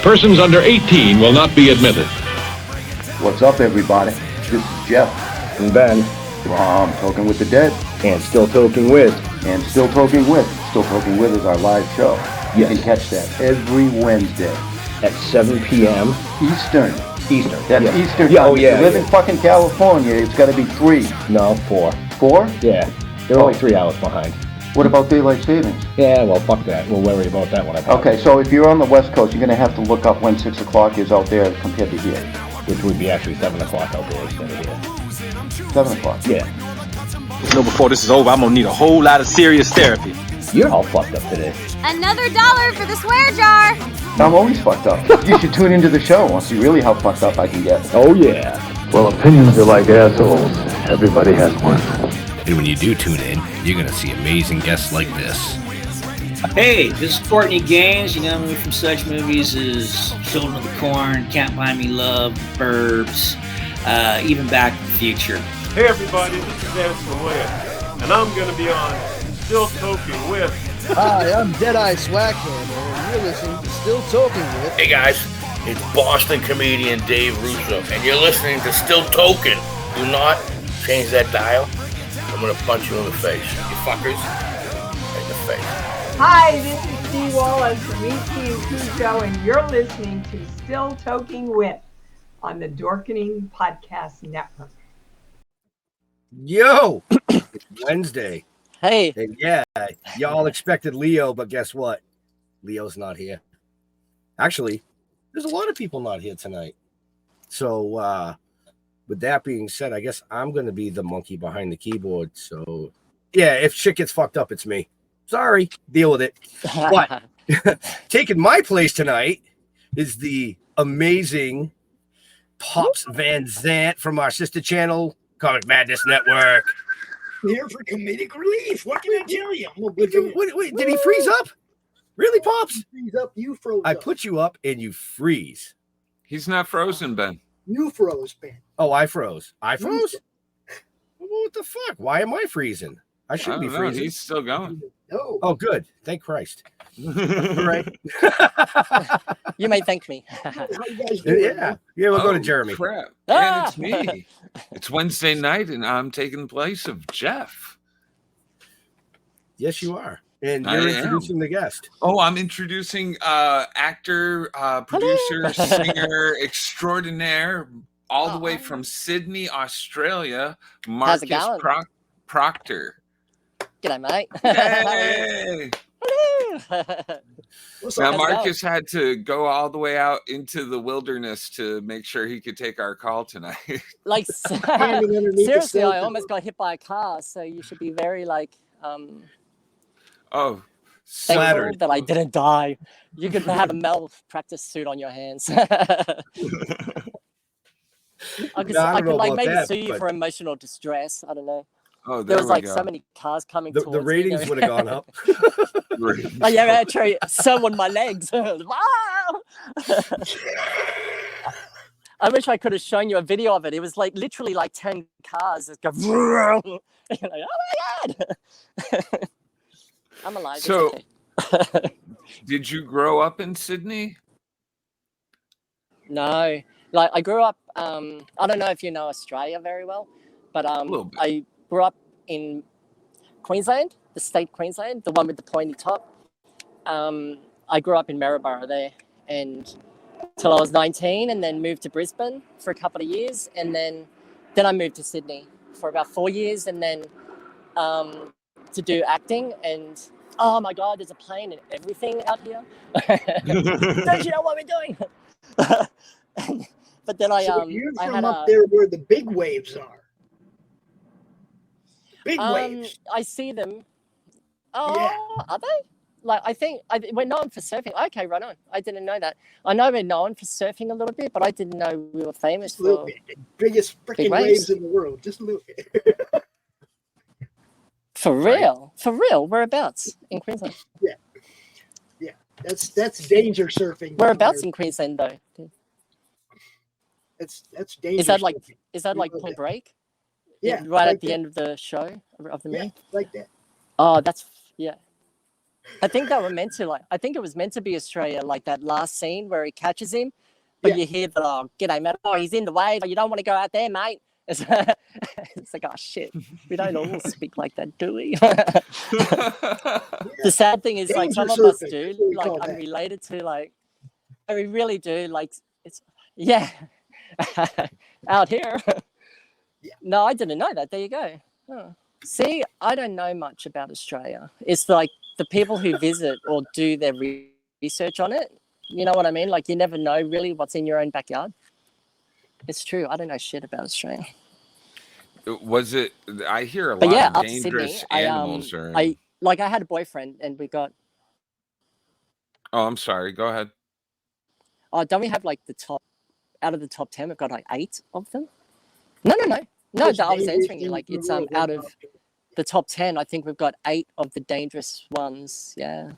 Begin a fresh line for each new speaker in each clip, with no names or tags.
Persons under 18 will not be admitted.
What's up, everybody? This is Jeff.
And Ben.
From Toking with the Dead.
And Still Toking With.
And Still Toking With. Still Toking With is our live show. You can catch that every Wednesday.
At 7 p.m.
Eastern.
That's
Eastern.
Yeah, oh, yeah.
If you live in fucking California, it's got to be 3.
No, 4.
4?
Yeah. They're only 3 hours behind.
What about daylight savings?
Yeah, well, fuck that. We'll worry about that one.
Okay, so if you're on the West Coast, you're going to have to look up when 6 o'clock is out there compared to here.
Which would be actually 7 o'clock out there instead of here.
7 o'clock?
Yeah.
You know, before this is over, I'm going to need a whole lot of serious therapy.
You're all fucked up today.
Another $1 for the swear jar.
I'm always fucked up. You should tune into the show and see really how fucked up I can get.
Oh, yeah.
Well, opinions are like assholes. Everybody has one.
And when you do tune in, you're going to see amazing guests like this.
Hey, this is Courtney Gaines. You know me from such movies as Children of the Corn, Can't Buy Me Love, Burbs, even Back to the Future.
Hey everybody, this is S4E42, and I'm going to be on Still Toking With.
Hi, I'm Deadeye Swackhammer, and you're listening to Still Toking With.
Hey guys, it's Boston comedian Dave Russo, and you're listening to Still Toking. Do not change that dial. I'm going to punch you in the face. You fuckers. In the face.
Hi, this is Steve Wallace from ET&Q Show, and you're listening to Still Toking With on the Dorkening Podcast Network.
Yo! It's Wednesday.
Hey.
And yeah, y'all expected Leo, but guess what? Leo's not here. Actually, there's a lot of people not here tonight. So, with that being said, I guess I'm going to be the monkey behind the keyboard. So, yeah, if shit gets fucked up, it's me. Sorry, deal with it. But taking my place tonight is the amazing Pops Van Zant from our sister channel, Comic Madness Network.
Here for comedic relief. What can I tell you?
Wait, did he freeze up? Really, Pops?
Freeze up, you froze
I
up.
put you up and you freeze.
He's not frozen, Ben.
You froze, Ben.
Oh, I froze. I froze? What the fuck? Why am I freezing? I shouldn't be freezing.
He's still going.
No.
Oh, good. Thank Christ. All right.
You may thank me.
Yeah, we'll go to Jeremy.
Crap. And it's me. It's Wednesday night, and I'm taking the place of Jeff.
Yes, you are. And you're introducing the guest.
Oh, I'm introducing actor, producer, singer extraordinaire, all the way from Sydney, Australia, Marcus Proctor.
G'day, mate.
Hey. Now, Marcus had to go all the way out into the wilderness to make sure he could take our call tonight.
Like, seriously, I almost got hit by a car, so you should be very,
oh,
flattered that I didn't die. You could have a malpractice suit on your hands. I could maybe sue you for emotional distress. I don't know.
Oh,
there was so many cars coming towards
the ratings
me.
would have gone up.
Oh, yeah, true. So would my legs. I wish I could have shown you a video of it. It was literally 10 cars that go. You're like, oh my God. I'm alive.
So, did you grow up in Sydney?
No. I grew up, I don't know if you know Australia very well, but I grew up in Queensland, the state Queensland, the one with the pointy top. I grew up in Maryborough there and till I was 19, and then moved to Brisbane for a couple of years, and then I moved to Sydney for about 4 years, and then to do acting. And oh my God, there's a plane and everything out here. Don't you know what we're doing? But then
you're from up there where the big waves are. Big waves.
I see them. Oh, yeah. Are they? I think we're known for surfing. Okay, right on. I didn't know that. I know we're known for surfing a little bit, but I didn't know we were famous
for a little bit. The biggest freaking waves in the world. Just a little bit.
For real? For real? Whereabouts in Queensland?
Yeah. Yeah. That's danger surfing.
Whereabouts in Queensland though?
That's danger.
Is that like Point Break?
Yeah.
Right at the end of the show of the movie?
Yeah, like that.
Oh, that's yeah. I think they were meant to I think it was meant to be Australia, like that last scene where he catches him, but you hear the "G'day, mate. Oh, he's in the way, but you don't want to go out there, mate." It's like, oh shit, we don't all speak like that, do we? The sad thing is, like, some of us do. Like, I'm related to, like, we really do. Like, it's out here. No, I didn't know that. There you go. Oh. See, I don't know much about Australia. It's like the people who visit or do their research on it. You know what I mean? Like, you never know really what's in your own backyard. It's true. I don't know shit about Australia.
Was it? I hear a lot of dangerous animals.
I had a boyfriend, and we got.
Oh, I'm sorry. Go ahead.
Oh, don't we have like out of the top 10? We've got like 8 of them. No. I was answering you. Like, it's out of the top 10. I think we've got 8 of the dangerous ones. Yeah.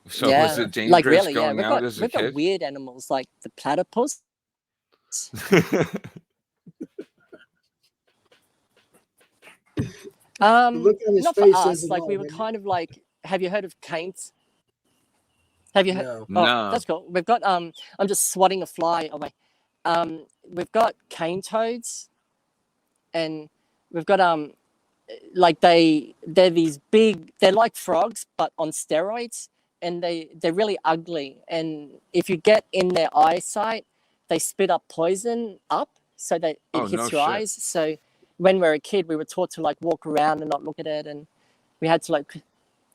So was it dangerous
really,
going out as a kid?
We've got weird animals like the platypus. Not for us. Like, we were kind of like, have you heard of canes? Have you heard?
No.
Oh, that's cool. We've got I'm just swatting a fly away. We've got cane toads, and we've got like they're these big, they're like frogs but on steroids, and they're really ugly, and if you get in their eyesight, they spit up poison up so that it hits your eyes. So when we were a kid, we were taught to like walk around and not look at it, and we had to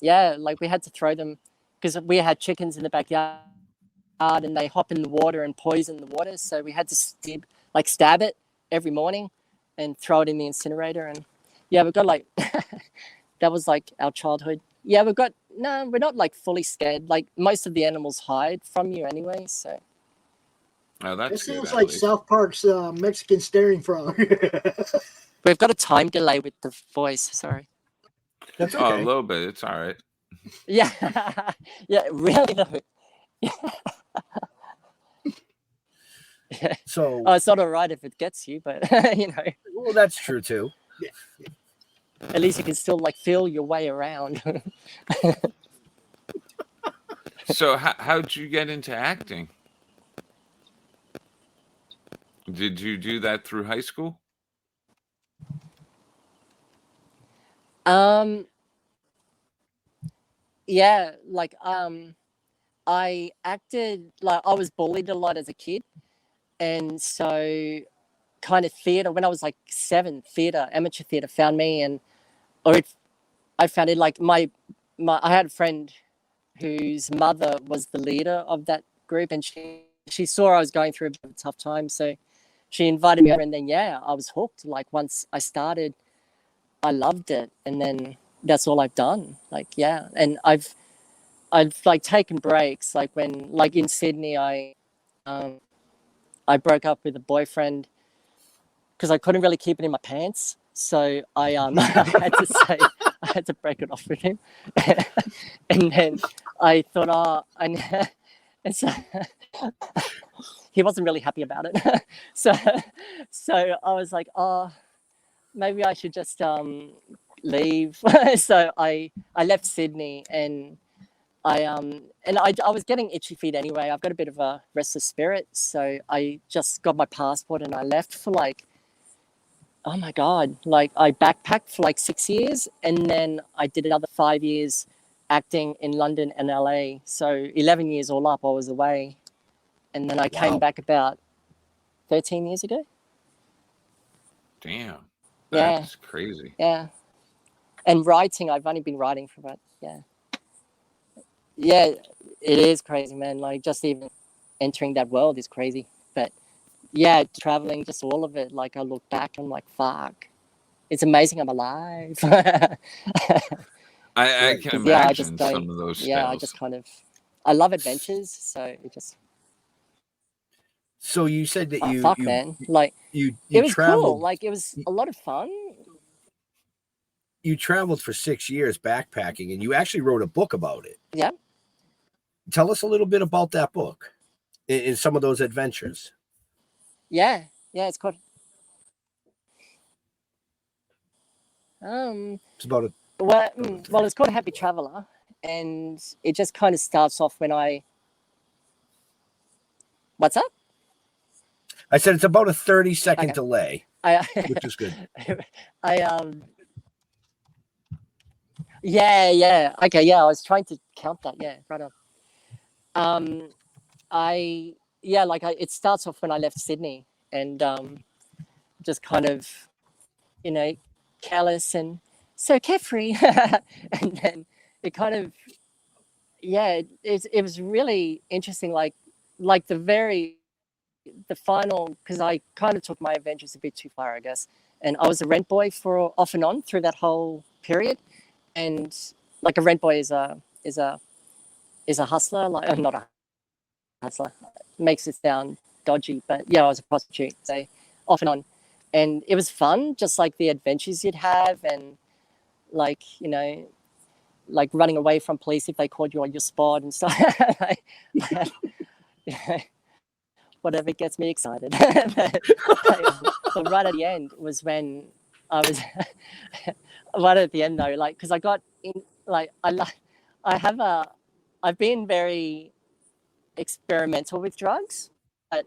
we had to throw them because we had chickens in the backyard and they hop in the water and poison the water. So we had to stab it every morning and throw it in the incinerator. And yeah, we've got like, that was like our childhood. Yeah, we're not like fully scared. Like, most of the animals hide from you anyway. So.
Oh, that's
it seems like South Park's Mexican staring frog.
We've got a time delay with the voice. Sorry.
That's okay.
Oh, a little bit. It's all right.
Yeah. Yeah, really though.
So
it's not all right if it gets you, but you know.
Well, that's true too.
At least you can still like feel your way around.
So how'd you get into acting? Did you do that through high school?
Yeah, like I acted, like I was bullied a lot as a kid, and so kind of theater, when I was like 7, amateur theater found me, I found it like my I had a friend whose mother was the leader of that group, and she saw I was going through a bit of a tough time, so she invited me over, and then I was hooked. Like, once I started, I loved it, and then that's all I've done. Like, yeah, and I've like taken breaks, like when, like in Sydney, I broke up with a boyfriend because I couldn't really keep it in my pants, so I I had to break it off with him, and then I thought, and so he wasn't really happy about it, so I was like, maybe I should just leave. So I left Sydney, and I was getting itchy feet anyway. I've got a bit of a restless spirit, so I just got my passport and I left for like, oh my God, like I backpacked for like 6 years, and then I did another 5 years acting in London and LA. So 11 years all up, I was away, and then I came back about 13 years ago.
Damn, that's crazy.
Yeah, and writing, I've only been writing for about Yeah, it is crazy, man. Like, just even entering that world is crazy. But yeah, traveling, just all of it. Like, I look back, I'm like, fuck, it's amazing I'm alive.
I can imagine some of those spells.
Yeah, I just kind of, I love adventures, so it just.
So you said that
man. Like,
you
it was
traveled,
cool. Like, it was a lot of fun.
You traveled for 6 years backpacking, and you actually wrote a book about it.
Yeah.
Tell us a little bit about that book in some of those adventures.
Yeah, it's called. It's
about
Well, it's called Happy Traveler, and it just kind of starts off when I. What's up?
I said it's about a 30-second delay, which is good.
Yeah. Okay, yeah. I was trying to count that. Yeah, right on. It starts off when I left Sydney, and just kind of, careless and so carefree, and then it kind of, it was really interesting. Like the final, because I kind of took my adventures a bit too far, I guess, and I was a rent boy for off and on through that whole period, and like a rent boy is a hustler, like not a hustler, makes it sound dodgy, but yeah, I was a prostitute, so off and on, and it was fun, just like the adventures you'd have, and like like running away from police if they caught you on your spot and stuff. Whatever gets me excited. But right at the end was when I was right at the end though, like, because I got in, like, I've been very experimental with drugs, but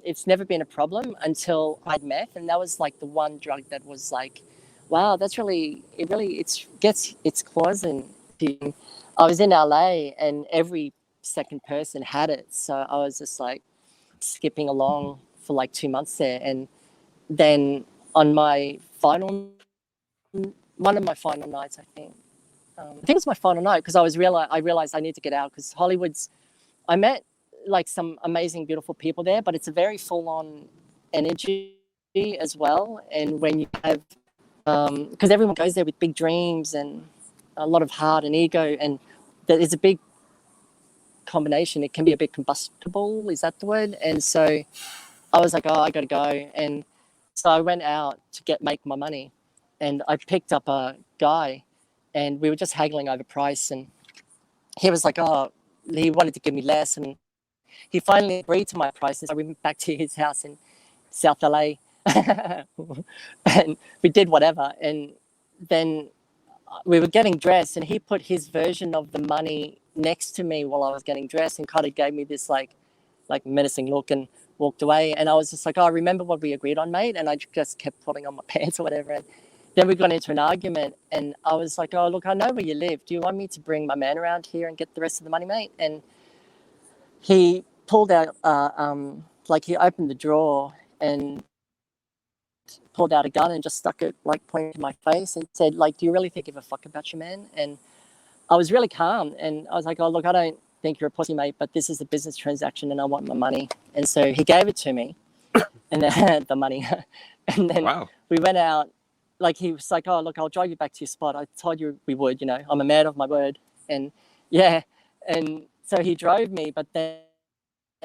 it's never been a problem until I had meth, and that was like the one drug that was like, wow, it gets its claws in you. I was in LA and every second person had it, so I was just like skipping along for like 2 months there, and then on one of my final nights, I think it was my final night, because I realized I need to get out, because I met like some amazing, beautiful people there, but it's a very full-on energy as well. And when you have, because everyone goes there with big dreams and a lot of heart and ego, and there's a big combination. It can be a bit combustible, is that the word? And so I was like, oh, I gotta go. And so I went out to make my money, and I picked up a guy, and we were just haggling over price, and he was like, oh, he wanted to give me less, and he finally agreed to my price. So we went back to his house in South LA and we did whatever, and then we were getting dressed, and he put his version of the money next to me while I was getting dressed, and kind of gave me this like menacing look, and walked away. And I was just like, oh, remember what we agreed on, mate? And I just kept putting on my pants or whatever. And then we got into an argument, and I was like, oh, look, I know where you live. Do you want me to bring my man around here and get the rest of the money, mate? And he pulled out, he opened the drawer and pulled out a gun and just stuck it, like, pointing to my face, and said, like, do you really think you give a fuck about your man? And I was really calm, and I was like, oh, look, I don't think you're a pussy, mate, but this is a business transaction and I want my money. And so he gave it to me, and then the money. And then we went out. Like, he was like, oh, look, I'll drive you back to your spot. I told you we would, I'm a man of my word. And yeah, and so he drove me, but then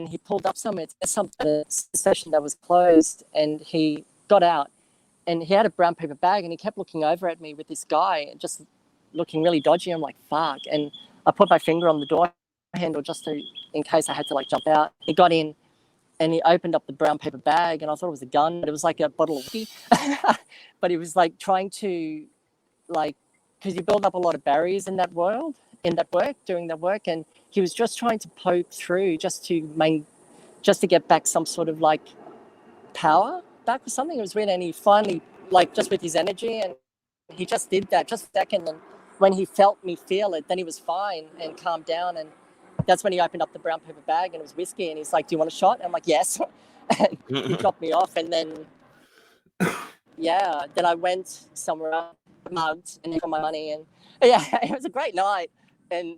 he pulled up somewhere, a station that was closed, and he got out, and he had a brown paper bag, and he kept looking over at me with this guy, just looking really dodgy. I'm like, fuck. And I put my finger on the door handle just in case I had to, like, jump out. He got in, and he opened up the brown paper bag, and I thought it was a gun, but it was like a bottle of whiskey. But he was like trying to, like, because you build up a lot of barriers in that world, doing that work, and he was just trying to poke through just to get back some sort of, like, power back or something. It was weird, and he finally, like, just with his energy, and he just did that just a second, and when he felt me feel it, then he was fine and calmed down, and that's when he opened up the brown paper bag, and it was whiskey, and he's like, do you want a shot? And I'm like, yes. And he dropped me off, and then then I went somewhere else, mugged, and got my money, and yeah, it was a great night. And,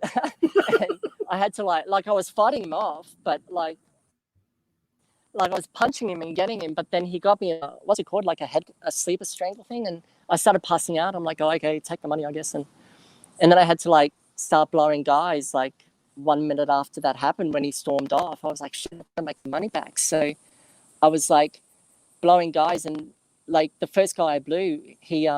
and I had to like I was fighting him off, but like I was punching him and getting him, but then he got me what's it called, like a sleeper strangle thing, and I started passing out. I'm like, oh, okay, take the money, I guess. And then I had to, like, start blowing guys, like, 1 minute after that happened, when he stormed off. I was like, shit, I'm gonna make the money back. So I was, like, blowing guys, and, like, the first guy I blew, he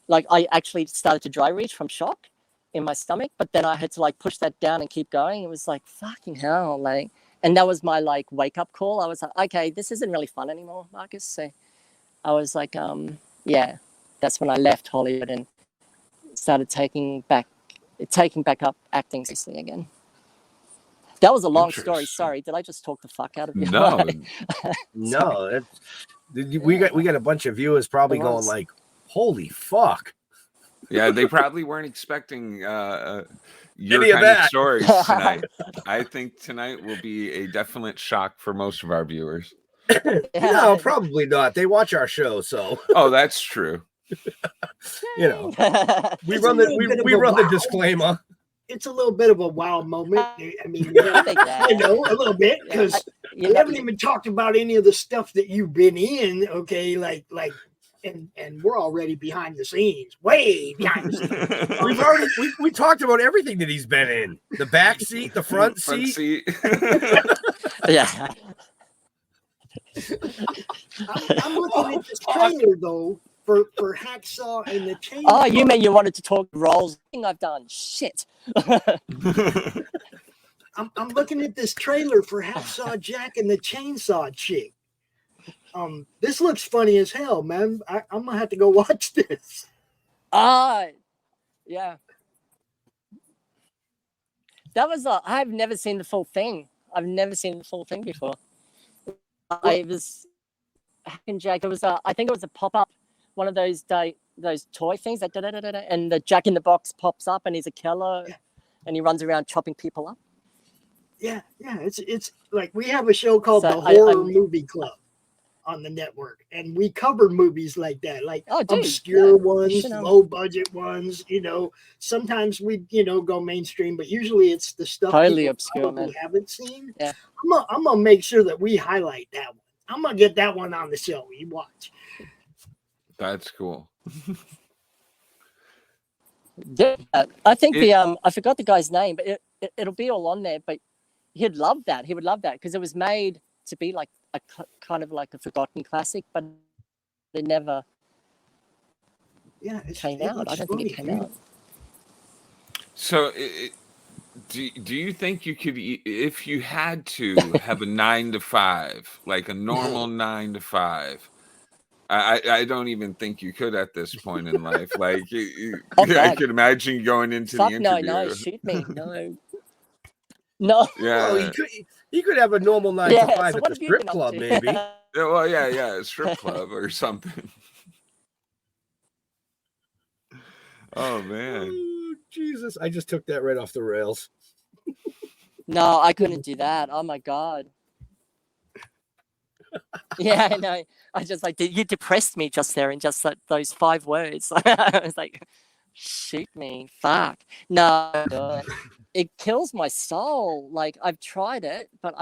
like, I actually started to dry reach from shock in my stomach, but then I had to, like, push that down and keep going. It was like, fucking hell, like, and that was my, like, wake up call. I was like, okay, this isn't really fun anymore, Marcus. So I was like, yeah, that's when I left Hollywood and started taking back up acting seriously again. That was a long story. Sorry, did I just talk the fuck out of you?
No, no. We got a bunch of viewers probably going like, "Holy fuck!"
Yeah, they probably weren't expecting your
Any of
kind of
that.
stories tonight. I think tonight will be a definite shock for most of our viewers.
No, probably not. They watch our show, so.
Oh, that's true.
You know, we run the disclaimer.
It's a little bit of a wow moment. I mean, I know a little bit because we haven't even talked about any of the stuff that you've been in. Okay, and we're already behind the scenes, way behind the scenes.
We talked about everything that he's been in: the back seat, the front seat.
Yeah.
I'm looking at this trailer though for Hacksaw and the Chainsaw.
Oh, you mean you wanted to talk roles? Thing I've done. Shit.
I'm looking at this trailer for Hacksaw Jack and the Chainsaw Chick. This looks funny as hell, man. I'm gonna have to go watch this.
Yeah. That was I've never seen the full thing. I've never seen the full thing before. I was Hack and Jack. It was I think it was a pop-up, one of those toy things that and the Jack in the Box pops up and he's a killer and he runs around chopping people up.
Yeah. It's like we have a show called the Horror Movie Club on the network, and we cover movies like that, like obscure ones, low budget ones. You know, sometimes we go mainstream, but usually it's the stuff
totally obscure, man.
We haven't seen.
Yeah,
I'm gonna make sure that we highlight that one. I'm gonna get that one on the show. You watch.
That's cool.
Yeah, I think I forgot the guy's name, but it'll be all on there. But he'd love that. He would love that because it was made to be like a kind of like a forgotten classic, but it never came out. I don't think it came out.
So, do you think you could, if you had to have a 9 to 5, like a normal 9 to 5? I don't even think you could at this point in life. Like, I could imagine going into the interview.
No, shoot me, no.
Yeah. Well, you could have a normal 9 to 5 at the strip club, maybe.
Well, yeah, a strip club or something. Oh man.
Oh, Jesus, I just took that right off the rails.
No, I couldn't do that. Oh my God. Yeah, I know. I just you depressed me just there in just those 5 words. I was like, shoot me, fuck. No, it kills my soul. Like I've tried it, but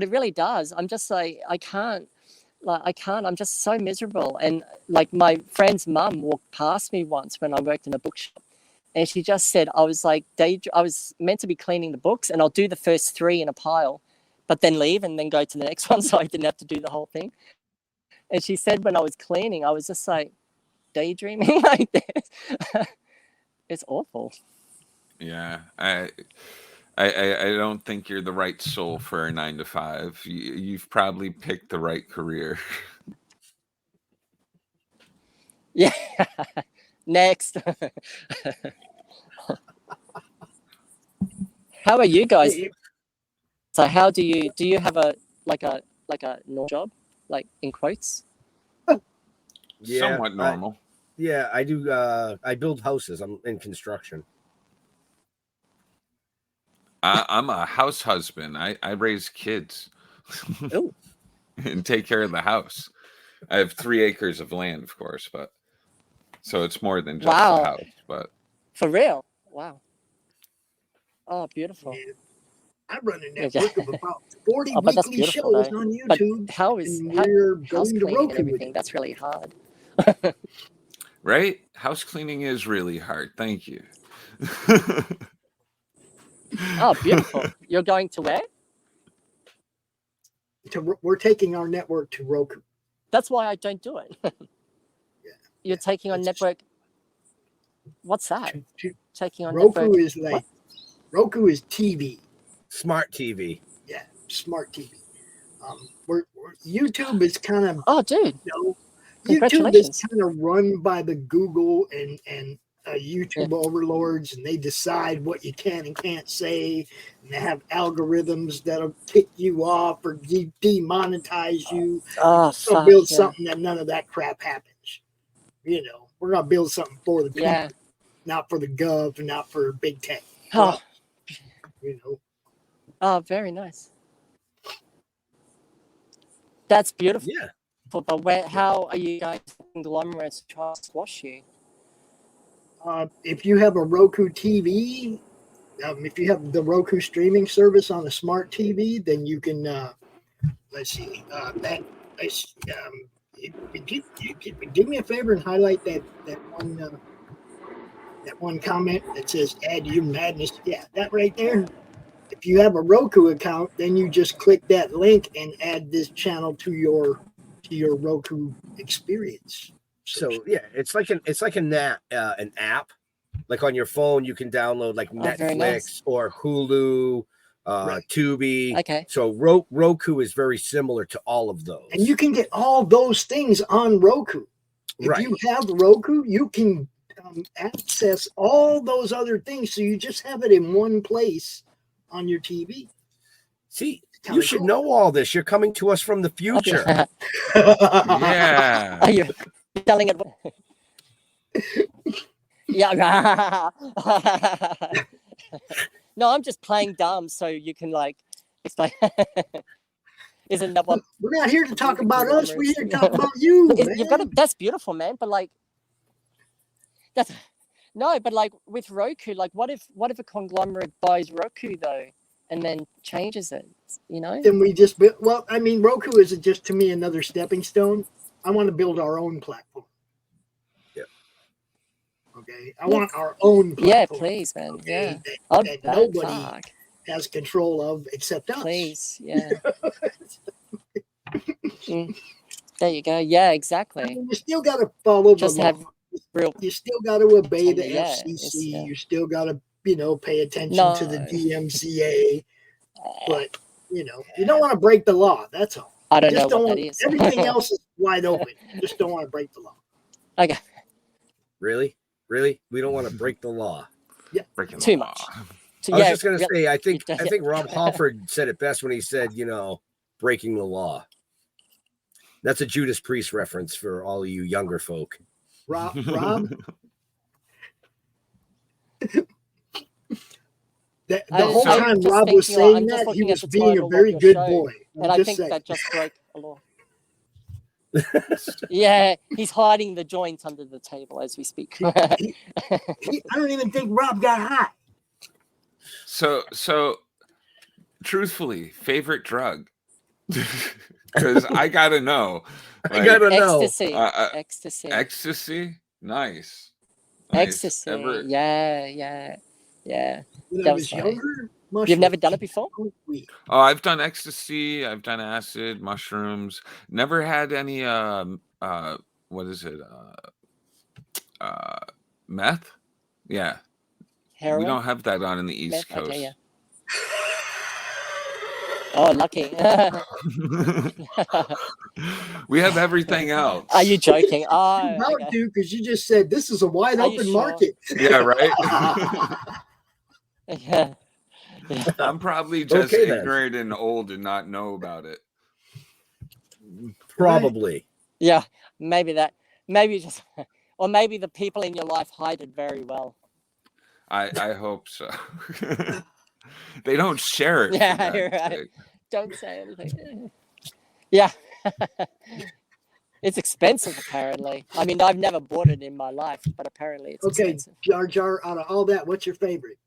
it really does. I'm just like, I can't. I'm just so miserable. And like my friend's mum walked past me once when I worked in a bookshop, and she just said, I was meant to be cleaning the books, and I'll do the first 3 in a pile, but then leave and then go to the next one, so I didn't have to do the whole thing. And she said when I was cleaning, I was just like daydreaming like this. It's awful.
Yeah, I don't think you're the right soul for a 9 to 5. You've probably picked the right career.
Yeah. Next. How are you guys? So how do you have a normal job, like in quotes?
Yeah,
somewhat normal.
I do. I build houses. I'm in construction.
I'm a house husband. I raise kids and take care of the house. I have 3 acres of land, of course, but so it's more than just a house. But
for real, wow. Oh, beautiful.
Yeah. I run a network of about 40 weekly shows on YouTube.
But how is house cleaning and everything? That's really hard.
Right? House cleaning is really hard. Thank you.
Oh, beautiful. You're going to where?
We're taking our network to Roku.
That's why I don't do it. You're taking on network. What's that? Taking on
Roku
network.
is like Roku is TV.
Smart TV.
Yeah, smart TV. YouTube is kind of
dude.
YouTube is kind of run by the Google and YouTube overlords, and they decide what you can and can't say, and they have algorithms that'll kick you off or demonetize you. So build something that none of that crap happens. You know, we're gonna build something for the people, not for the gov, and not for big tech.
Oh,
you know.
Oh, very nice. That's beautiful.
Yeah.
But how are you guys conglomerates try to squash you?
If you have a Roku TV, if you have the Roku streaming service on a smart TV, then you can. Let's see. Do me a favor and highlight that one comment that says "Add your madness." Yeah, that right there. If you have a Roku account, then you just click that link and add this channel to your Roku experience.
So yeah, it's like an app. Like on your phone, you can download like Netflix or Hulu, Tubi.
Okay.
So Roku is very similar to all of those.
And you can get all those things on Roku. If you have Roku, you can access all those other things. So you just have it in one place on your TV.
See, you should know all this. You're coming to us from the future.
Yeah.
Are you telling it? Yeah. No, I'm just playing dumb so you can like explain. Isn't that what?
We're not here to talk about us. We're here to talk about you.
You've got to, that's beautiful, man. But like, that's no. But like with Roku, like what if a conglomerate buys Roku though, and then changes it? You know.
Then we just build. Well, I mean, Roku is just to me another stepping stone. I want to build our own platform. Okay, I want our own platform.
Yeah, please, man.
Okay?
Yeah,
that nobody has control of except us.
Please, yeah. There you go. Yeah, exactly.
I mean, you still got to follow
just
the
have
law.
Real.
You still got to obey the
Yeah,
FCC. You still got to, pay attention to the DMCA. But you don't want to break the law. That's all.
I don't know what that is.
Everything else is wide open. You just don't want to break the law.
Okay.
Really? We don't want to break the law.
Yeah,
breaking
too
the
much.
law.
I was just going to say, I think Rob Halford said it best when he said, breaking the law. That's a Judas Priest reference for all of you younger folk.
Rob? The whole time Rob was saying that, he was being a very good boy.
And I think that just broke the law. Yeah, he's hiding the joint under the table as we speak.
I don't even think Rob got high.
So truthfully, favorite drug? Because I gotta know.
Like, I gotta know.
Ecstasy.
Ecstasy? Nice.
Ecstasy. Yeah.
When I was younger,
you've never done it before?
Oh, I've done ecstasy. I've done acid, mushrooms. Never had any. What is it? Meth. Yeah.
Heroin?
We don't have that in the East Coast.
Okay, yeah. Oh, lucky.
We have everything else.
Are you joking? Oh,
okay. Dude, because you just said this is a wide open market.
Yeah, right.
Yeah.
I'm probably just ignorant and old and not know about it.
Probably.
Yeah, maybe just, or maybe the people in your life hide it very well.
I hope so. They don't share it.
Yeah, you're right. Don't say anything. Yeah. It's expensive, apparently. I mean, I've never bought it in my life, but apparently it's expensive.
Jar Jar, out of all that, what's your favorite?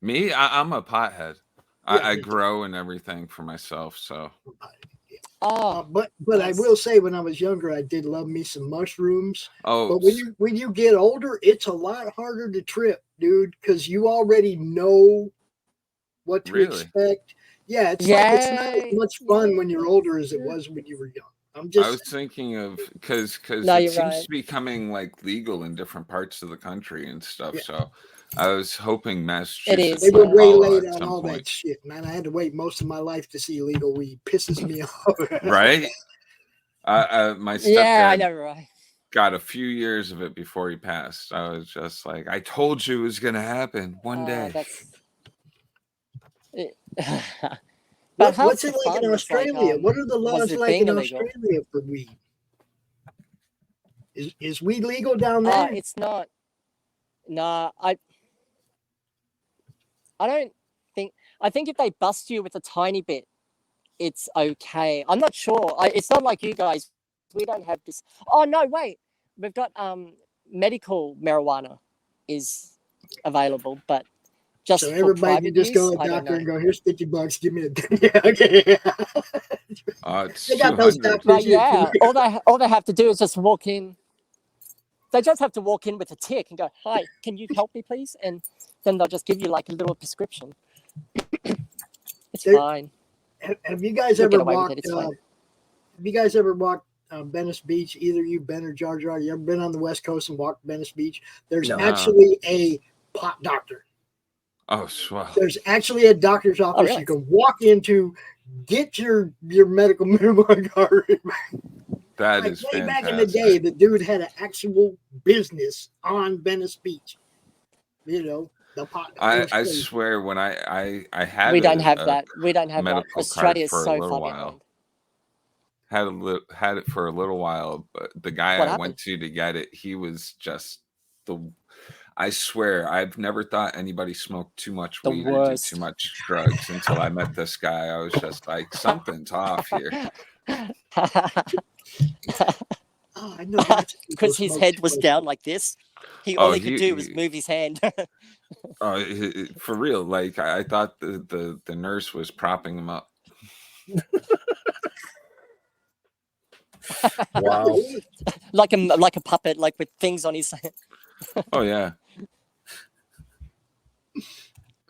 Me? I'm a pothead. I grow and everything for myself, so.
But I will say, when I was younger, I did love me some mushrooms.
Oh,
but when you get older, it's a lot harder to trip, dude, because you already know what to expect. Yeah, it's not as much fun when you're older as it was when you were young.
I was thinking of because it seems to be becoming like legal in different parts of the country and stuff. Yeah. So I was hoping Massachusetts.
They were way late on all that shit, man. I had to wait most of my life to see legal weed. Pisses me off.
Right? My stepdad.
Yeah, I know, right.
got a few years of it before he passed. I was just like, I told you it was going to happen one day.
What's it like in Australia? What are the laws like in Australia for weed? Is weed legal down there?
It's not. No, I don't think. I think if they bust you with a tiny bit, it's okay. I'm not sure. It's not like you guys. We don't have this. Oh no, wait. We've got medical marijuana is available, but just
so
for
everybody can just go to a doctor and go, here's $50, give me a yeah, okay.
They
got those doctors.
But yeah, all they have to do is just walk in. They just have to walk in with a tick and go, "Hi, can you help me, please?" And then they'll just give you like a little prescription. It's fine.
Have you guys ever walked? Have you guys ever walked Venice Beach? Either you, Ben, or Jar Jar. You ever been on the West Coast and walked Venice Beach? There's actually a pot doctor.
Oh, swell.
There's actually a doctor's office you can walk into, get your medical marijuana card.
That is
way
fantastic.
Back in the day, the dude had an actual business on Venice Beach. You know, the pot.
I swear, when I had
we don't have that. We don't have that.
Australia
is so far
behind. Had it for a little while, but the guy I went to get it, he was just I swear, I've never thought anybody smoked too much weed or did too much drugs until I met this guy. I was just like, something's off here.
I know
because his head was down like this. All he could do was move his hand.
For real, like I thought the nurse was propping him up.
Wow.
like a puppet, like with things on his head.
Oh yeah.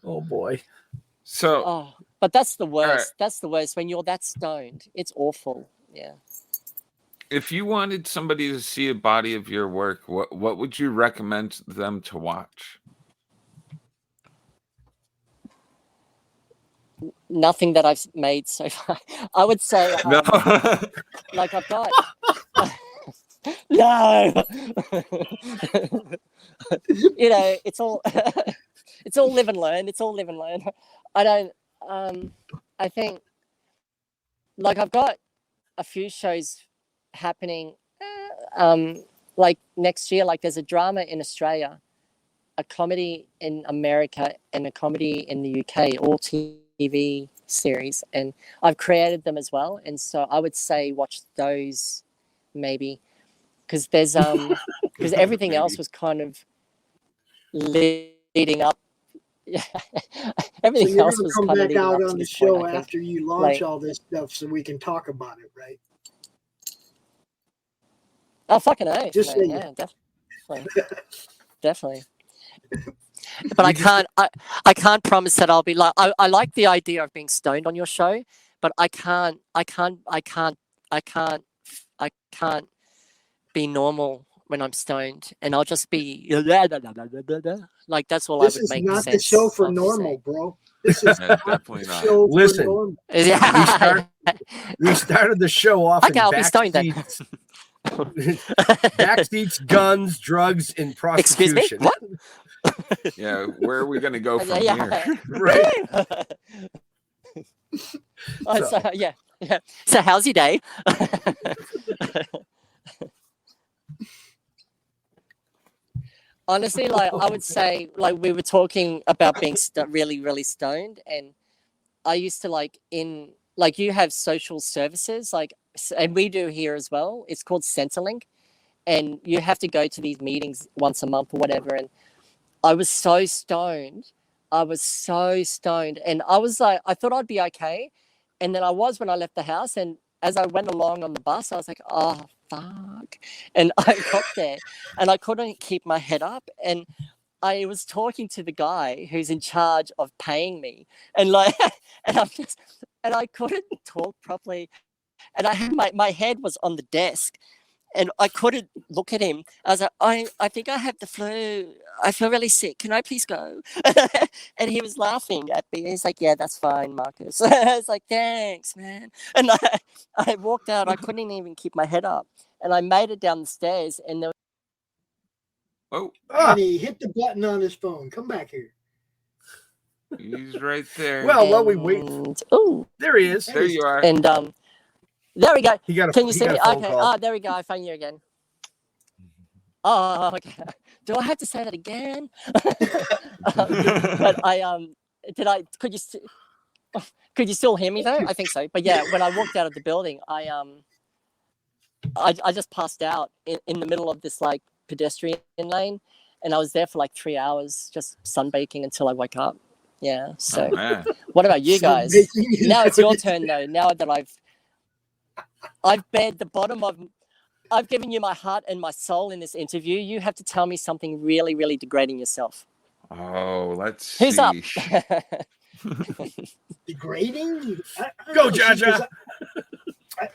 Oh boy.
So
but that's the worst. Right. That's the worst when you're that stoned. It's awful. Yeah.
If you wanted somebody to see a body of your work, what would you recommend them to watch?
Nothing that I've made so far. I would say
no.
Like I've got no. You know, it's all live and learn. It's all live and learn. I don't I think like I've got a few shows happening like next year. Like there's a drama in Australia, a comedy in America, and a comedy in the UK, all TV series, and I've created them as well. And so I would say watch those maybe, because there's because everything else was kind of leading up. Everything
so
else was
come
kind
back
of
out
up
on
to
the
this
show
point,
after you launch all this stuff, so we can talk about it, right?
Oh fucking A!
Just
man. Yeah, definitely. But I can't promise that I'll be like. I like the idea of being stoned on your show, but I can't be normal when I'm stoned, and I'll just be like that's all I would make sense.
This is not the show for normal, bro. This is
definitely not.
Listen, we started the show off.
Okay, I'll be stoned then.
Backseats, guns, drugs, and prostitution.
Excuse me? What?
Yeah, where are we going to go from here?
Right.
Yeah. So how's your day? Honestly, like I would say, like we were talking about being really, really stoned, and I used to like you have social services, like, and we do here as well. It's called Centrelink, and you have to go to these meetings once a month or whatever. And I was so stoned. And I was like, I thought I'd be okay. And then I was when I left the house. And as I went along on the bus, I was like, oh, fuck. And I got there and I couldn't keep my head up. And I was talking to the guy who's in charge of paying me. And like, and I couldn't talk properly. And I had my head was on the desk. And I couldn't look at him. I was like, I think I have the flu. I feel really sick. Can I please go? And he was laughing at me. He's like, yeah, that's fine, Marcus. I was like, thanks, man. And I walked out. I couldn't even keep my head up. And I made it down the stairs. And there
And he hit the button on his phone. Come back here.
He's right there.
Well, while we wait.
Oh,
there he is.
There you are.
And there we go. Can you see me?
Call.
Okay. Oh, there we go. I found you again. Oh, okay. Do I have to say that again? But could you still hear me though? I think so. But yeah, when I walked out of the building, I just passed out in the middle of this like pedestrian lane, and I was there for like 3 hours just sunbaking until I woke up. Yeah. So what about you guys? Now it's your turn though. Now that I've bared the bottom of, I've given you my heart and my soul in this interview. You have to tell me something really, really degrading yourself.
Oh, let's see.
Who's up?
Degrading?
Go, Jaja.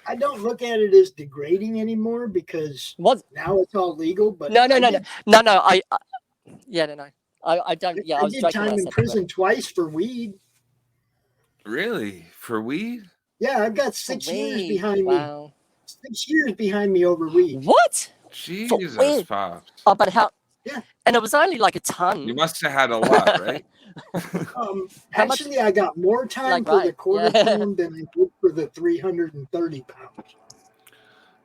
I don't look at it as degrading anymore because now it's all legal. But
no. I don't. Yeah,
I did time in prison twice for weed.
Really? For weed?
Yeah, I've got 6 years behind me. 6 years behind me over weed.
What?
Jesus, Pops.
Oh, but how?
Yeah.
And it was only like a ton.
You must have had a lot, right?
Actually, I got more time for the quarter pound than I did for the 330 pounds.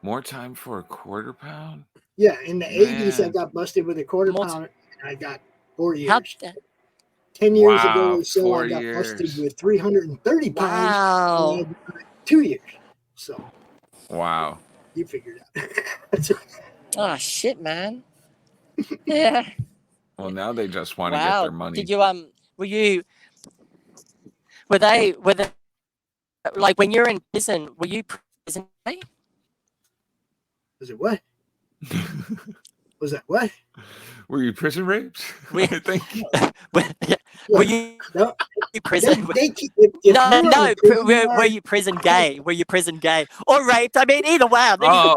More time for a quarter pound?
Yeah, in the 80s, I got busted with a quarter pound, and I got 4 years. 10 years ago or so, I got busted with 330 pounds.
Wow.
And I got 2 years. So.
Wow.
You figured it out.
Oh, shit, man. Yeah.
Well, now they just want to get their money.
Did you, were they, like when you're in prison, were you prison?
Was it what? Was that what?
Were you prison raped? I think.
Were you prison? Were you prison gay? Were you prison gay or raped? I mean, either way.
No,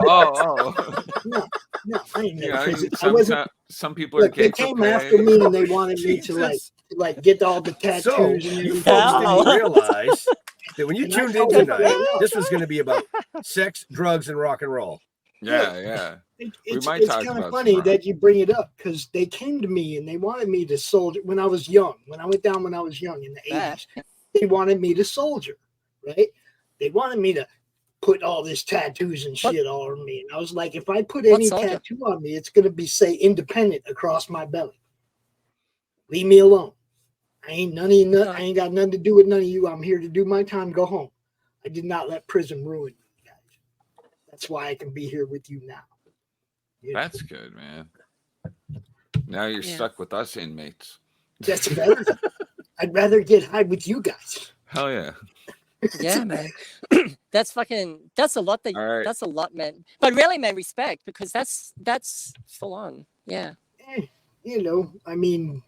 I ain't never prison. I wasn't.
Some people are gay.
They came after me and they wanted me to like get all the tattoos.
So, you folks didn't realize that when you tuned in tonight, this was going to be about sex, drugs, and rock and roll.
Yeah.
It's kind of funny that you bring it up because they came to me and they wanted me to soldier when I was young. When I went down when I was young in the 80s, they wanted me to soldier, right? They wanted me to put all this tattoos and shit all over me. And I was like, if I put any tattoo on me, it's going to be, say, independent across my belly. Leave me alone. I ain't got nothing to do with none of you. I'm here to do my time, go home. I did not let prison ruin me, guys. That's why I can be here with you now.
That's good, man. Now you're stuck with us inmates.
That's better. I'd rather get high with you guys.
Hell yeah.
Yeah, man. That's a lot. That's a lot, man. But really, man, respect, because that's full on. Yeah.
I mean,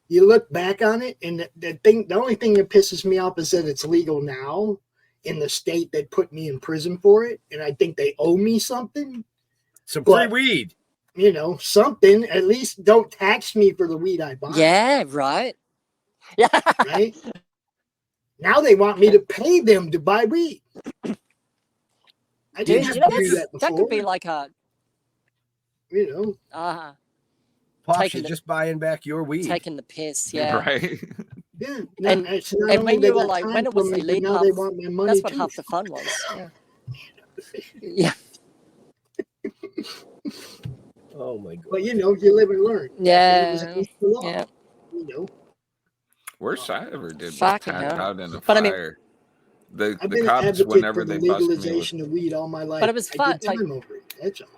you look back on it, and the only thing that pisses me off is that it's legal now in the state that put me in prison for it, and I think they owe me something.
Some free weed.
Something. At least don't tax me for the weed I buy.
Yeah, right. Yeah.
Right? Now they want me to pay them to buy weed. I didn't have to do that before.
That could be like a...
Pops, you're just buying back your weed.
Taking the piss, yeah.
Right.
Yeah.
And when you were like, when it was illegal, that's what half the fun was. Yeah.
Oh my God.
But you live and learn.
Yeah.
Yeah.
Worst I ever did was
Fucking
pass
hell.
out in a
But I mean-
fire. The
I've been an
cops,
advocate
whenever
for the
they busted me
legalization of weed all my life.
But it was fun.
I did time over it. That's all.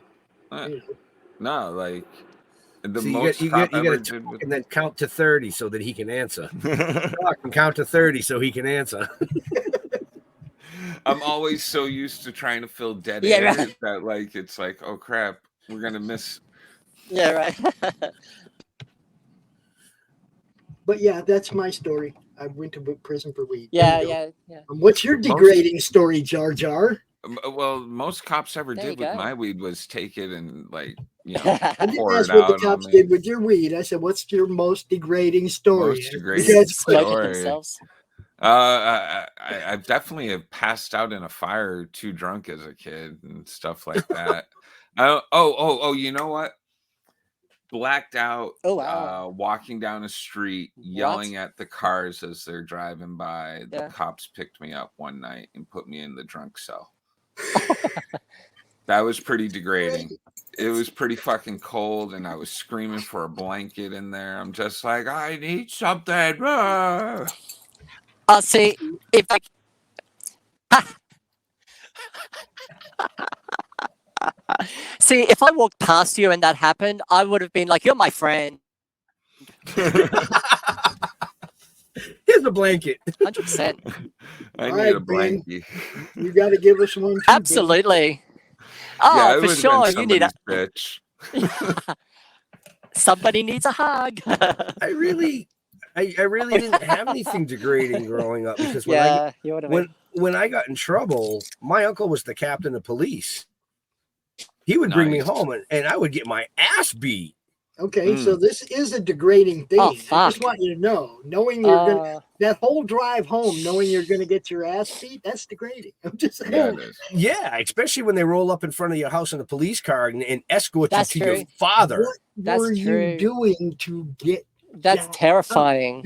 No, like the
So
most
you
cop
got
ever
to
did with
and then count to 30 so that he can answer. Talk and count to 30 so he can answer.
I'm always so used to trying to fill dead
Yeah,
air
right.
that like it's like, oh crap, we're gonna miss.
Yeah, right.
But yeah, that's my story. I went to prison for weed.
Yeah.
And what's your degrading story, Jar Jar?
Well, most cops ever
There you
did with
go.
my weed was take it and like,
I didn't
pour
ask
it
what the
out on
cops
me.
did with your weed. I said, "What's your most degrading story?"
Most
And
degrading
that's
Smoke it
story.
themselves.
I definitely have passed out in a fire too drunk as a kid and stuff like that. You know what? Blacked out,
Oh, wow.
walking down a street, yelling at the cars as they're driving by. The cops picked me up one night and put me in the drunk cell. That was pretty degrading. It was pretty fucking cold, and I was screaming for a blanket in there. I'm just like, I need something.
See, if I... See, if I walked past you and that happened, I would have been like, "You're my friend."
Here's a blanket.
100%.
I
All
need
right,
a
Ben,
blankie.
you got to give us one too.
Absolutely.
Yeah,
Oh,
it
for
would have
sure.
been
You need a...
somebody's bitch.
Somebody needs a hug.
I really didn't have anything degrading growing up because when I got in trouble, my uncle was the captain of police. He would bring me home and I would get my ass beat.
Okay, so this is a degrading thing. I just want you to know, knowing you're gonna that whole drive home, knowing you're gonna get your ass beat, that's degrading. I'm just saying.
Yeah, it is.
Yeah, especially when they roll up in front of your house in a police car and escort you to your father.
What were you doing to get?
That's terrifying.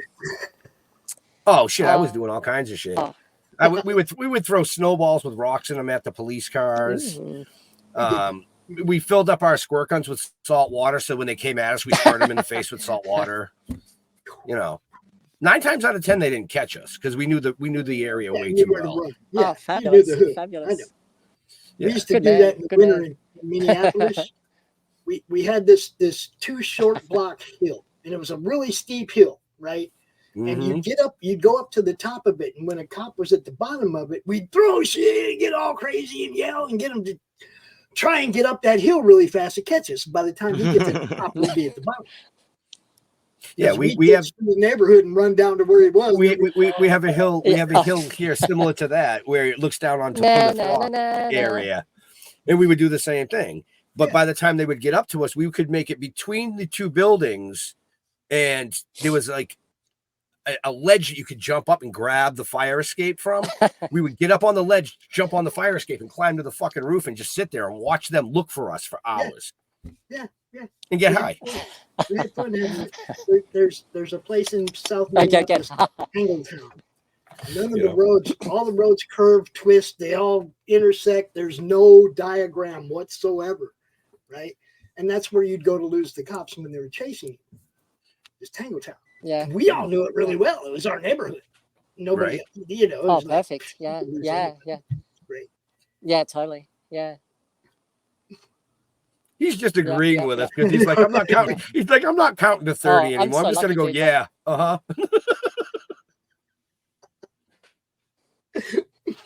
Oh shit! I was doing all kinds of shit. We would throw snowballs with rocks in them at the police cars. We filled up our squirt guns with salt water, so when they came at us, we squirt them in the face with salt water. 9 times out of 10 they didn't catch us because we knew the area way too well.
Yeah,
fabulous,
you knew the hood.
fabulous.
We used to do that in the winter in Minneapolis. we had this 2 short block hill, and it was a really steep hill, right? And you'd go up to the top of it, and when a cop was at the bottom of it, we'd throw shit and get all crazy and yell and get him to try and get up that hill really fast to catch us. By the time he gets at the top, we'd be at the bottom.
Yeah, we have
through the neighborhood and run down to where he was.
We have a hill. We have a hill here similar to that where it looks down onto Plymouth Rock area, and we would do the same thing. But by the time they would get up to us, we could make it between the 2 buildings, and there was like a ledge that you could jump up and grab the fire escape from. We would get up on the ledge, jump on the fire escape, and climb to the fucking roof and just sit there and watch them look for us for hours.
Yeah.
And get high.
We had fun. There's a place in South Minneapolis, Angletown. None of the roads, all the roads curve, twist, they all intersect. There's no diagram whatsoever, right? And that's where you'd go to lose the cops when they were chasing you. It's Tangletown.
Yeah,
we all knew it really well. It was our neighborhood. Nobody, it was
perfect. Yeah.
Great.
Yeah, totally. Yeah.
He's just agreeing with us because he's like, I'm not counting. He's like, I'm not counting to 30 anymore. I'm just gonna go, yeah,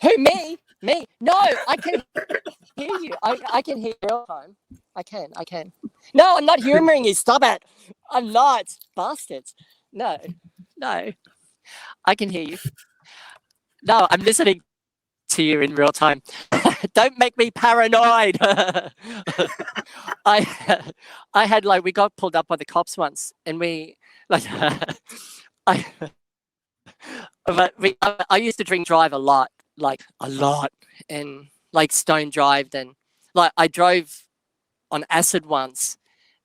Who, me? No, I can hear you. I can hear real time. I can. No, I'm not humoring you. Stop it. I'm not, bastards. No. I can hear you. No, I'm listening to you in real time. Don't make me paranoid. I had we got pulled up by the cops once, and we I used to drink drive a lot, and stone drived, and I drove on acid once,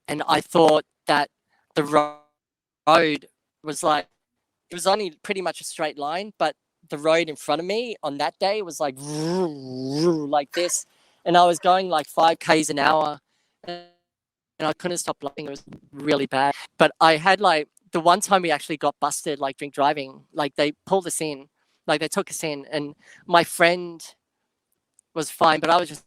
and I thought that the road was it was only pretty much a straight line, but the road in front of me on that day was like this, and I was going 5 k's an hour, and I couldn't stop laughing. It was really bad. But I had the one time we actually got busted drink driving. They pulled us in, they took us in, and my friend was fine, but I was just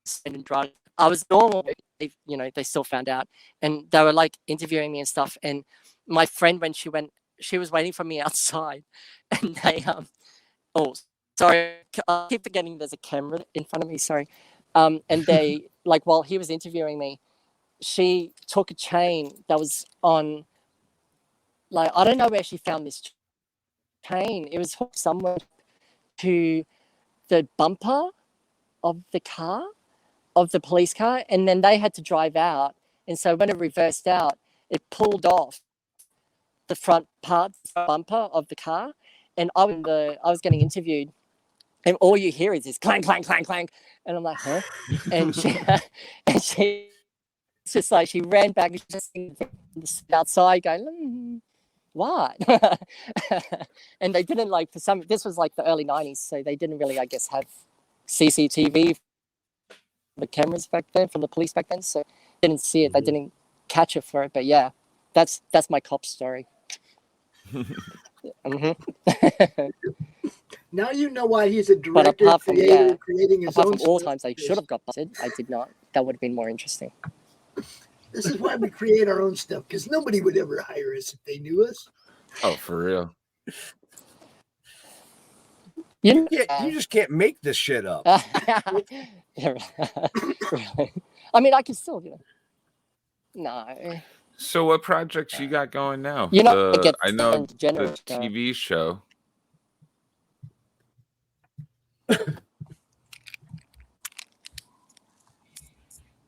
sitting and driving. I was normal. They still found out, and they were interviewing me and stuff. And my friend, when she was waiting for me outside, and they sorry, I keep forgetting there's a camera in front of me. Sorry, and they while he was interviewing me, she took a chain that was on I don't know where she found this chain. It was hooked somewhere to the bumper of the car, of the police car, and then they had to drive out. And so when it reversed out, it pulled off the front part, the bumper of the car. And I was getting interviewed, and all you hear is this clang, clang, clang, clang. And I'm like, huh? And she just like, she ran back and just outside going, what? And they didn't like, this was like the early 90s, so they didn't really, I guess, have CCTV, the cameras back then, from the police back then, so didn't see it. They didn't catch it for it. But yeah, that's my cop story.
Now you know why he's a director, creating his own
all times they should have got busted, I did not. That would have been more interesting.
This is why we create our own stuff, because nobody would ever hire us if they knew us.
Oh, for real.
You just can't make this shit up.
Really. I mean, I can still, no.
So what projects you got going now?
I know the
TV show.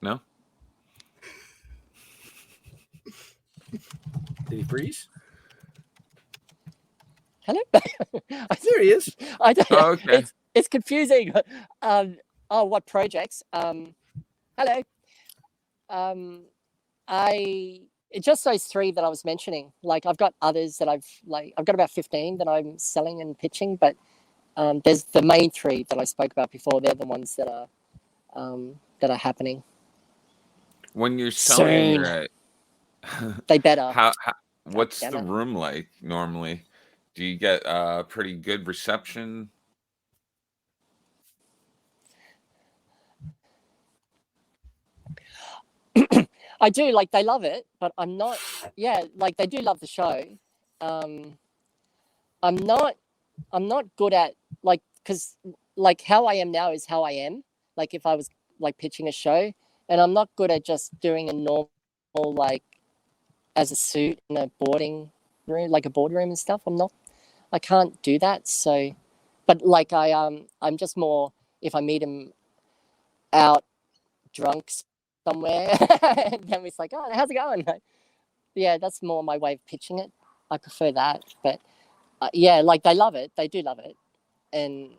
No?
Did he freeze?
Hello?
There he is.
I don't know.
Oh, okay.
It's confusing. What projects? Hello. It's just those 3 that I was mentioning. Like, I've got others that I've got about 15 that I'm selling and pitching, but there's the main 3 that I spoke about before. They're the ones that are happening.
When you're selling,
they better.
What's the room like normally? Do you get pretty good reception?
I do, like, they love it, but I'm not, like, they do love the show. I'm not good at, like, because, like, how I am now is how I am. Like, if I was, like, pitching a show, and I'm not good at just doing a normal, like, as a suit in a boarding room, like a boardroom and stuff. I can't do that. So, but, like, I'm just more, if I meet him out drunk somewhere, and then it's like, oh, how's it going? Yeah, that's more my way of pitching it. I prefer that. But like, they love it. They do love it. And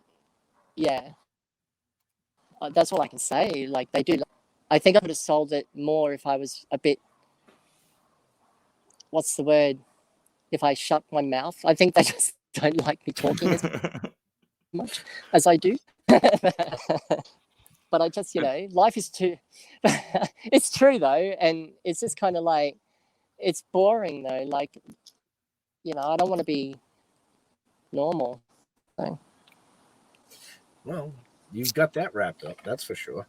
yeah, that's all I can say. Like, they do. I think I would have sold it more if I was a bit, what's the word? If I shut my mouth. I think they just don't like me talking as much as I do. But I just, life is too, it's true though. And it's just kind of like, it's boring though. Like, I don't want to be normal. So.
Well, you've got that wrapped up. That's for sure.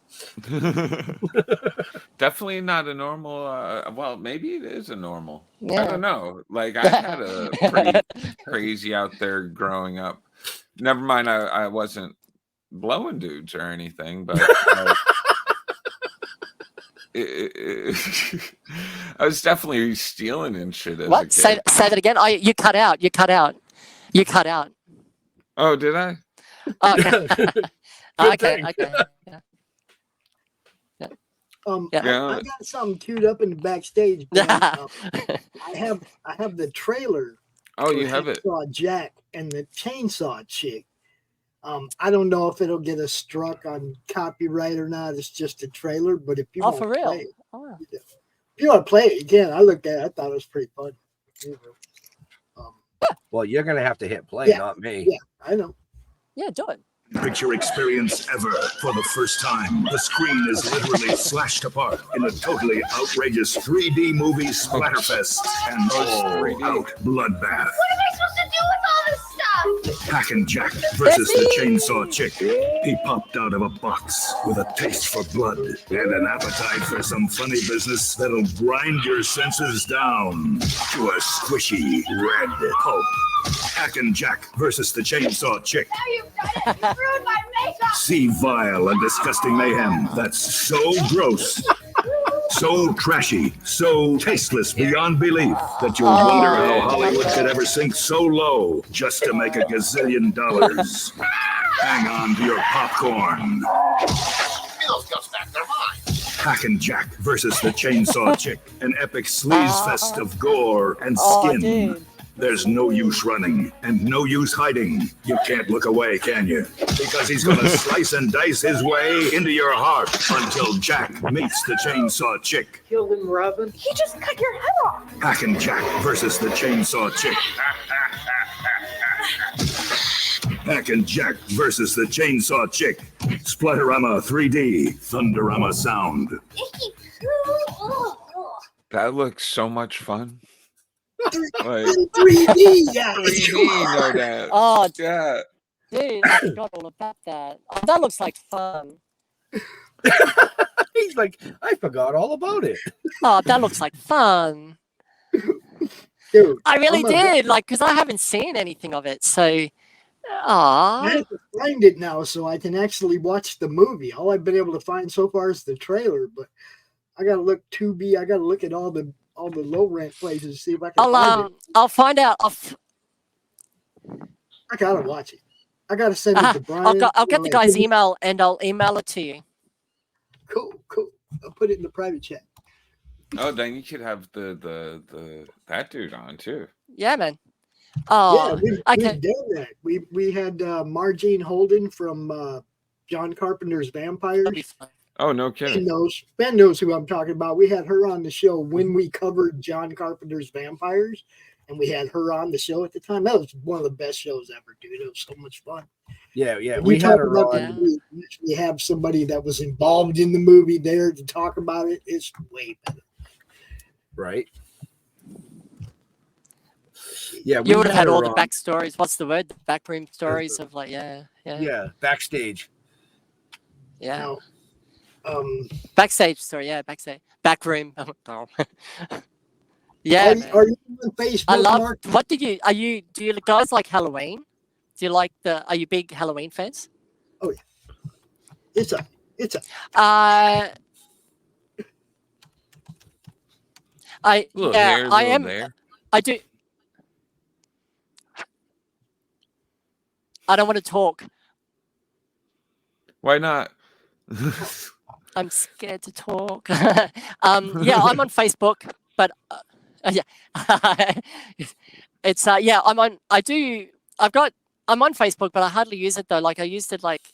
Definitely not a normal. Well, maybe it is a normal.
Yeah.
I don't know. Like, I had a pretty crazy out there growing up. Never mind, I wasn't blowing dudes or anything, but I was definitely stealing and shit as a kid.
Say that again. You cut out.
Oh, did I?
Okay.
I got something queued up in the backstage. I have the trailer.
Oh, you have it.
Jack and the chainsaw chick. I don't know if it'll get us struck on copyright or not. It's just a trailer, but if you want to play it, if you want to play it, you can. I looked at it. I thought it was pretty fun.
Well, you're going to have to hit play, not me.
Yeah, I know.
Yeah, do it.
Picture experience ever. For the first time, the screen is literally slashed apart in a totally outrageous 3D movie splatterfest and all-out bloodbath.
What am I supposed to do with all this stuff?
Hack and Jack versus the Chainsaw Chick. He popped out of a box with a taste for blood and an appetite for some funny business that'll grind your senses down to a squishy red pulp. Hack and Jack versus the Chainsaw Chick.
Now you've done it. You've ruined my makeup.
See vile and disgusting mayhem that's so gross, so trashy, so tasteless beyond belief that you'll wonder how Hollywood could ever sink so low just to make $1 gazillion. Hang on to your popcorn. Those guts back, they're mine. Hackin' Jack versus the Chainsaw Chick. An epic sleaze fest of gore and skin.
Dude.
There's no use running and no use hiding. You can't look away, can you? Because he's gonna slice and dice his way into your heart until Jack meets the Chainsaw Chick.
Killed him, Robin.
He just cut your head off.
Hackin' Jack versus the Chainsaw Chick. Hackin' Jack versus the Chainsaw Chick. Splatterama 3D. Thunderama sound.
That looks so much fun. Like,
3D, yeah.
3D, no doubt.
Oh,
yeah.
Dude, I forgot all about that. Oh, that looks like fun.
He's like, I forgot all about it.
Oh, that looks like fun.
Dude,
I really did, like, because I haven't seen anything of it. So,
I have to find it now so I can actually watch the movie. All I've been able to find so far is the trailer, but I gotta look Tubi. I gotta look at all the low rent places to see if I can find it.
I'll find out.
I gotta watch it. I gotta send it to Brian.
I'll get the guy's email and I'll email it to you.
Cool. I'll put it in the private chat.
Oh, then you could have the that dude on too.
Yeah, man. Oh,
yeah, we've done that. We had Margene Holden from John Carpenter's Vampires.
Oh, no kidding.
Ben knows who I'm talking about. We had her on the show when we covered John Carpenter's Vampires, and we had her on the show at the time. That was one of the best shows ever, dude. It was so much fun.
Yeah. We had her on.
We actually have somebody that was involved in the movie there to talk about it. It's way better.
Right. Yeah,
you would have had all the backstories. What's the word? The backroom stories of like, yeah,
backstage.
Yeah. Backstage story, yeah, backstage, back room. Yeah.
Are you on Facebook?
I love.
Mark?
What do you guys like Halloween? Do you like are you big Halloween fans?
Oh yeah, it's a.
I am.
There.
I do. I don't want to talk.
Why not?
I'm scared to talk. Yeah, I'm on Facebook, but yeah, it's yeah, I'm on Facebook, but I hardly use it though. Like I used it like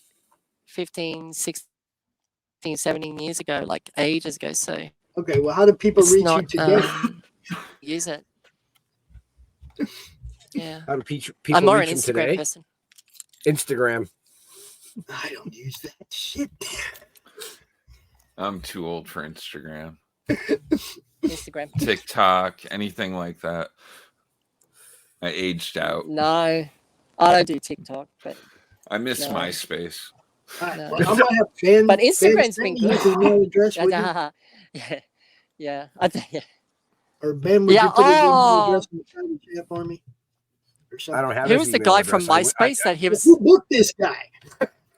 15, 16, 17 years ago, like ages ago. So
okay, well, how do people reach you today?
Use it. Yeah.
How do people
I'm more an
reach
Instagram
today?
person.
Instagram. I don't use that shit.
I'm too old for Instagram.
Instagram.
TikTok, anything like that. I aged out.
No, I don't do TikTok, but
I miss MySpace.
No.
Well, I'm gonna have Ben,
but Instagram's
Ben
been good.
email address with
Yeah.
Or Ben, would you put his email address in the private chat for me? Or something?
I don't have.
Who was the guy from MySpace that he was?
Who booked this guy?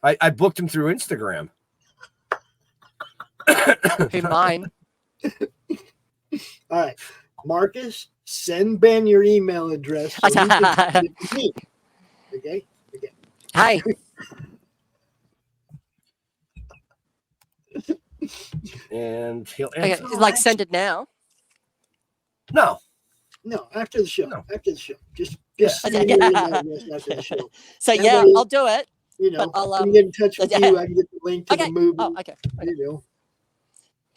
I booked him through Instagram.
Who mine?
All right, Marcus, send Ben your email address. So he can send it to me. Okay.
Hey.
And he'll
answer. Okay, like send it now.
No,
after the show.
No.
After the show, just send me your email address after the show.
So
That
yeah,
way,
I'll do it.
You know,
but I'll
I can get in touch with you. I can get the link to the movie.
Oh, okay.
You know.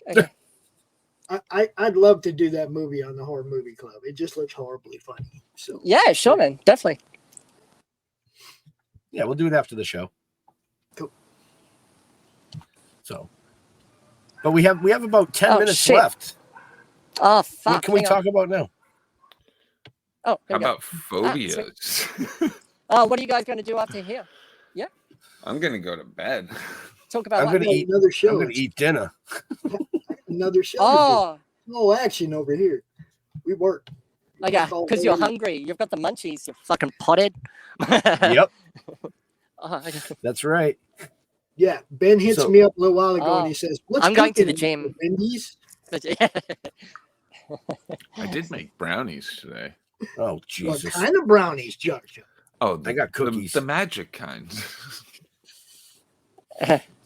Okay.
I'd love to do that movie on the Horror Movie Club. It just looks horribly funny. So
yeah, sure, man, definitely.
Yeah, we'll do it after the show.
Cool.
So, but we have about 10 minutes left.
Oh fuck!
What can we talk about now?
Oh,
how about phobias?
What are you guys going to do after here? Yeah,
I'm going to go to bed.
Talk about.
I'm going to eat
another show.
I'm going to eat dinner.
Another show.
Oh,
no action over here. We work.
Okay, because you're hungry. You've got the munchies. You're fucking potted.
Yep.
Okay.
That's right.
Yeah, Ben hits me up a little while ago and he says, "What's
I'm going to the
cooking,
gym."
Wendy's?
I did make brownies today.
Oh Jesus!
What kind of brownies, Josh?
Oh,
I got cookies.
The magic kind.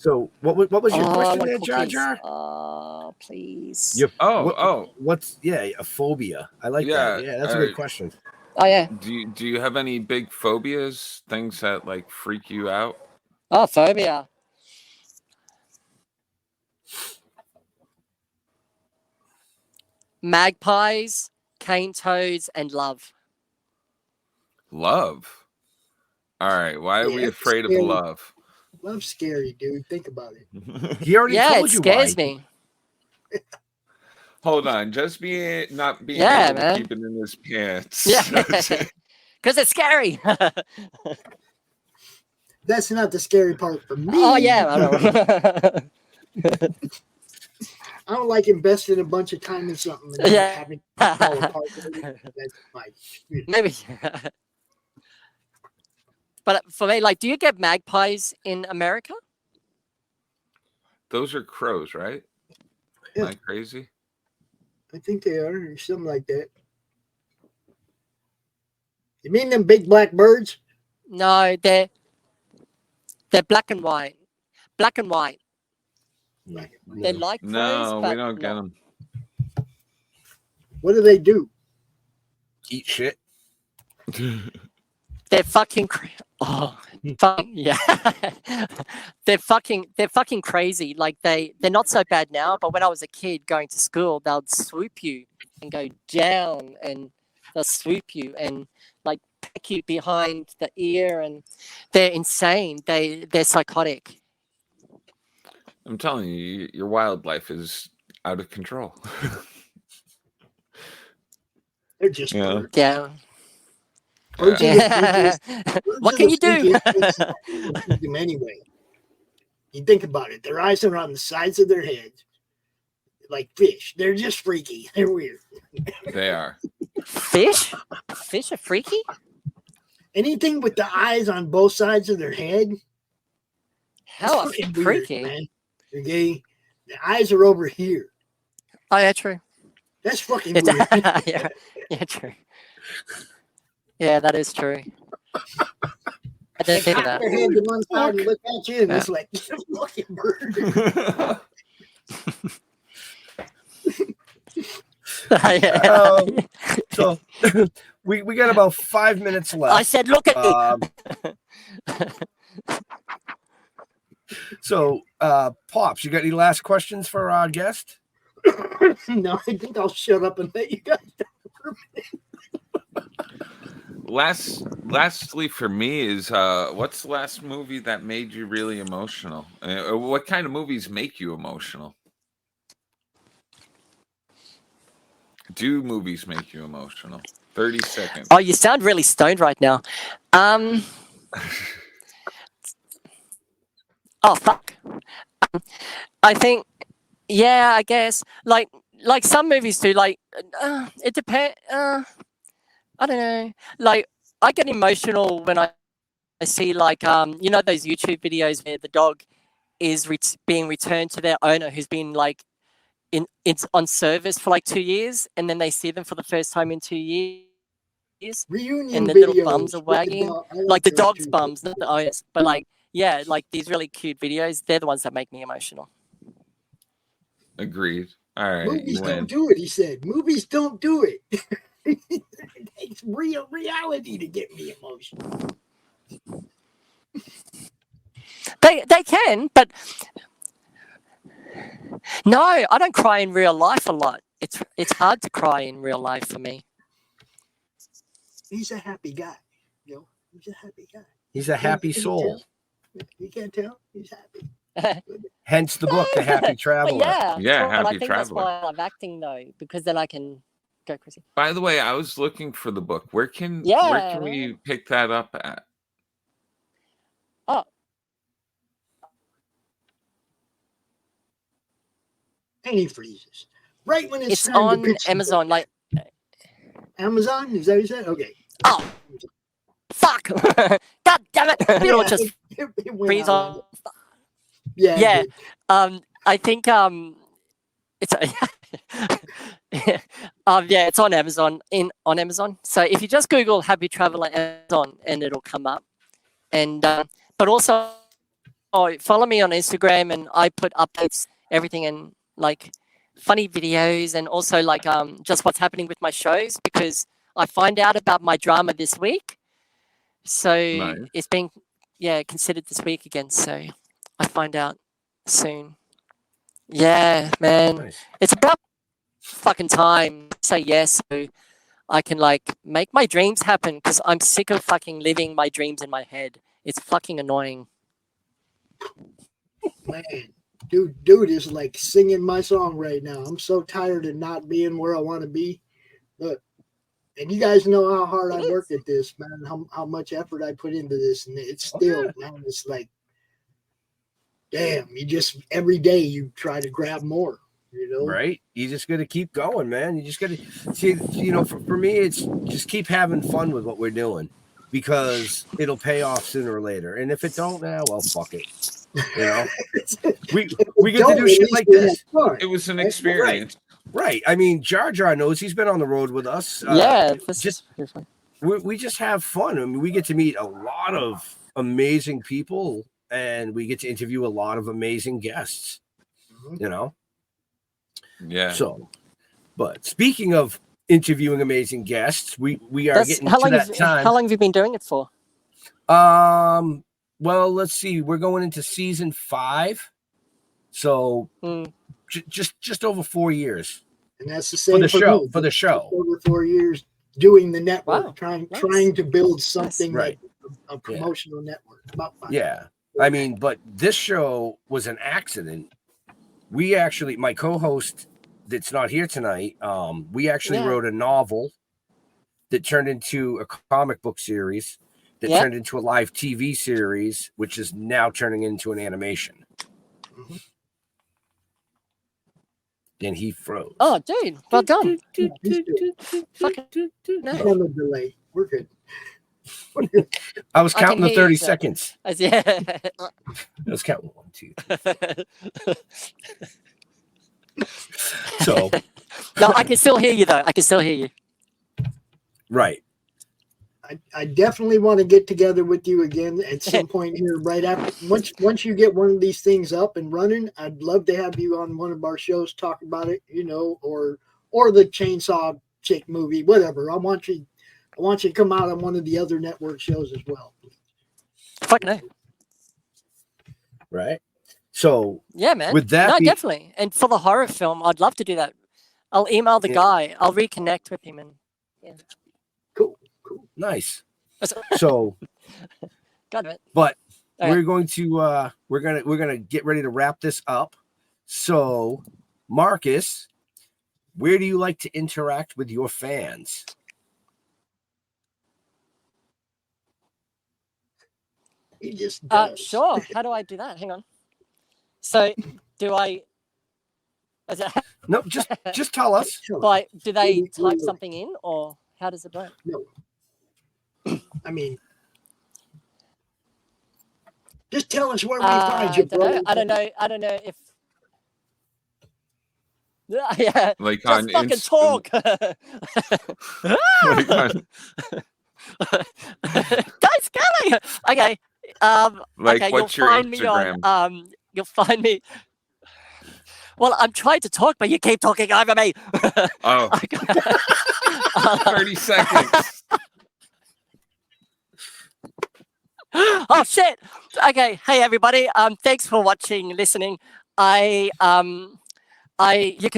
So what was your question
what
there, Jar
cookies?
Jar?
Please.
What's a phobia? I like that. Yeah, that's a good question.
Oh yeah.
Do you have any big phobias? Things that like freak you out?
Oh, phobia. Magpies, cane toads, and love.
Love. All right. Why are we afraid of love?
Love's scary, dude. Think about it.
He already told you why.
It scares me.
Hold on. Just not being
Yeah,
able
man.
to keep it in his pants.
Yeah. Because it's scary.
That's not the scary part for me.
Oh yeah, I know.
I don't like investing a bunch of time in something and then having to fall apart. That's like,
maybe. But for me, like, do you get magpies in America?
Those are crows, right?
Yeah.
Am I crazy?
I think they are, or something like that. You mean them big black birds?
No, they're black and white. Black and white. They're like crows,
No,
but
we don't get them.
What do they do?
Eat shit.
They're fucking yeah. they're fucking crazy. Like they're not so bad now, but when I was a kid going to school, they'll swoop you and go down, and they'll swoop you and like peck you behind the ear, and they're insane. They're psychotic.
I'm telling you, your wildlife is out of control.
They're just birds.
Yeah.
Birds are the freakiest-
What
birds
can
are
you
the
do?
freakiest things them anyway. You think about it. Their eyes are on the sides of their heads, like fish. They're just freaky. They're weird.
They are.
Fish? Fish are freaky?
Anything with the eyes on both sides of their head.
How
fucking
freaky.
weird, man. Okay, the eyes are over here.
Oh yeah, true.
That's fucking weird.
yeah, true. Yeah, that is true. I didn't think of that.
Their head to one side and look at you, and it's like fucking bird.
So we got about 5 minutes left.
I said, look at me.
So, Pops, you got any last questions for our guest?
No, I think I'll shut up and let you guys talk for a minute.
Lastly, for me is what's the last movie that made you really emotional? What kind of movies make you emotional? Do movies make you emotional? 30 seconds.
Oh, you sound really stoned right now. Oh fuck. I think, yeah, I guess like some movies do. Like it depends. I don't know. Like I get emotional when I see like you know those YouTube videos where the dog is being returned to their owner who's been like it's on service for like 2 years, and then they see them for the first time in 2 years.
Reunion
and the
videos
little bums are
with the
wagging,
dog. I
like the
those
dog's
too.
bums, not the owners. But like, yeah, like these really cute videos, they're the ones that make me emotional.
Agreed. All right.
Movies don't do it, he said. Movies don't do it. It takes real reality to get me emotional.
They can, but no, I don't cry in real life a lot. It's hard to cry in real life for me.
He's a happy guy. He's a happy guy.
He's a happy soul.
You can't tell. He's happy.
Hence the book, The Happy Traveler.
Yeah,
Happy
I think
Traveler.
that's why I love acting though, because then I can go crazy.
By the way, I was looking for the book. Where can we pick that up at?
Oh.
And he freezes. Right when
It's
time to
on
pitch the
Amazon. Like
Amazon? Is that what you said? Okay.
Oh, fuck! God damn it! It'll just
it went
freeze
out.
on.
Yeah.
Yeah.
it did.
I think it's yeah, it's on Amazon. On Amazon. So if you just Google "Happy Traveler" Amazon, and it'll come up. And but also follow me on Instagram, and I put updates, everything, and like funny videos, and also like just what's happening with my shows, because I find out about my drama this week. So it's being considered this week again. So I find out soon. Yeah, man.
Nice.
It's about fucking time. Say yes, so I can like make my dreams happen, because I'm sick of fucking living my dreams in my head. It's fucking annoying.
Man, dude is like singing my song right now. I'm so tired of not being where I want to be. Look, and you guys know how hard I worked at this, man, how much effort I put into this, and it's still, man, it's like, damn, you just, every day you try to grab more, you know?
Right? You just got to keep going, man. You just got to see, you know, for me, it's just keep having fun with what we're doing, because it'll pay off sooner or later. And if it don't, well, fuck it. You know, we get to do shit like this.
It was an experience.
Right. I mean, Jar Jar knows, he's been on the road with us. We just have fun. I mean, we get to meet a lot of amazing people, and we get to interview a lot of amazing guests, you know?
Yeah.
So, but speaking of interviewing amazing guests, we are getting to that time.
How long have you been doing it for?
Well, let's see. We're going into season 5. So just over 4 years.
And that's the same
for the show.
Over 4 years doing the network, trying to build something like a promotional network. About 5 years.
I mean, but this show was an accident. We actually, my co-host that's not here tonight, we actually wrote a novel that turned into a comic book series that turned into a live TV series, which is now turning into an animation. And he froze.
Oh, dude, well done.
No delay. We're good.
I was counting the 30 seconds.
Yeah.
I was counting 1, 2, 3. So.
No, I can still hear you, though. I can still hear you.
Right.
I definitely want to get together with you again at some point here, right after. Once you get one of these things up and running, I'd love to have you on one of our shows, talk about it, you know, or the Chainsaw Chick movie, whatever. I want you to come out on one of the other network shows as well.
Fuck no.
Right. So
yeah, man.
With that,
definitely. And for the horror film, I'd love to do that. I'll email the guy. I'll reconnect with him, and
Cool.
Nice. So,
got it.
But we're going to we're gonna get ready to wrap this up. So, Marcus, where do you like to interact with your fans?
He just
sure. How do I do that? Hang on. So, do I?
No, just tell us.
Do they type something in, or how does it work?
No. I mean, just tell us where we find you, bro.
I don't know if. Yeah.
Like
just
on
fucking talk.
Like on...
Guys, Kelly. Okay.
Like,
okay,
what's
you'll
your
find
Instagram?
Me on. You'll find me. Well, I'm trying to talk, but you keep talking over me.
Oh. 30 seconds.
Oh shit. Okay. Hey everybody. Thanks for watching, listening. You can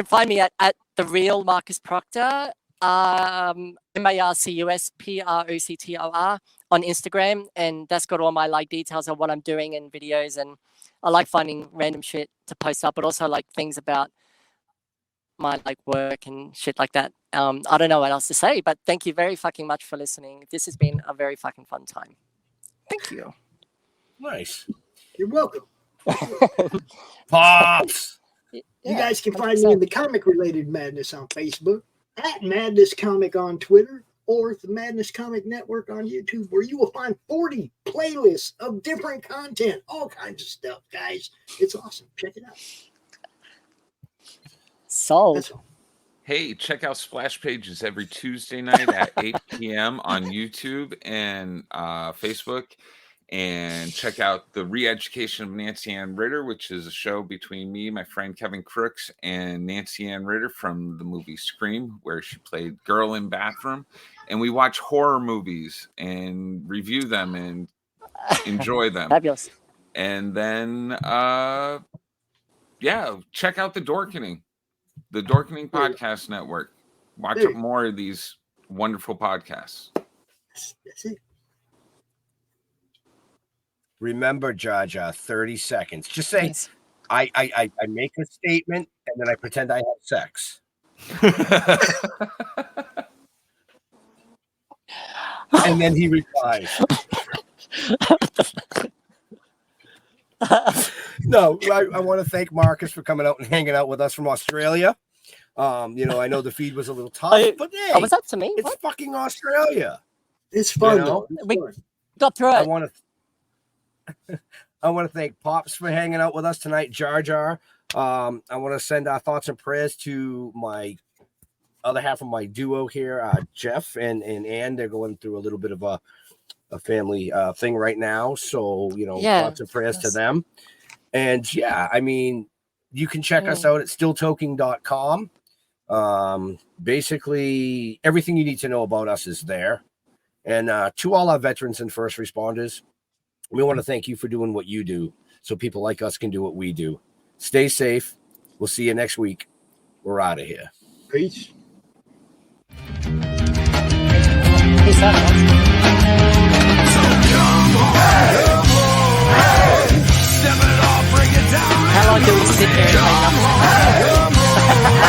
find me at the real Marcus Proctor, MarcusProctor on Instagram, and that's got all my like details of what I'm doing and videos, and I like finding random shit to post up, but also like things about my like work and shit like that. I don't know what else to say, but thank you very fucking much for listening. This has been a very fucking fun time. Thank you.
Nice.
You're welcome.
Pops.
You guys can find me in the comic related madness on Facebook, at Madness Comic on Twitter, or the Madness Comic Network on YouTube, where you will find 40 playlists of different content, all kinds of stuff, guys. It's awesome. Check it out.
Sold.
Hey, check out Splash Pages every Tuesday night at 8 p.m. on YouTube and Facebook. And check out the Re-Education of Nancy Ann Ritter, which is a show between me, my friend Kevin Crooks, and Nancy Ann Ritter from the movie Scream, where she played Girl in Bathroom. And we watch horror movies and review them and enjoy them.
Fabulous.
And then, check out the Dorkening Podcast Network. Watch more of these wonderful podcasts.
That's it.
Remember, Jaja, 30 seconds. Just say, I make a statement and then I pretend I have sex. And then he replies. No, I want to thank Marcus for coming out and hanging out with us from Australia. I know the feed was a little tough, but hey,
was that to me?
It's fucking Australia.
It's fun, though.
We got through it.
I want to thank Pops for hanging out with us tonight, Jar Jar. I want to send our thoughts and prayers to my other half of my duo here, Jeff and Ann. They're going through a little bit of a family thing right now. So, thoughts and prayers to them. And you can check us out at stilltoking.com. Basically, everything you need to know about us is there. And to all our veterans and first responders, we want to thank you for doing what you do so people like us can do what we do. Stay safe. We'll see you next week. We're out of here.
Peace.
Peace out. How long do we sit here and play nothing?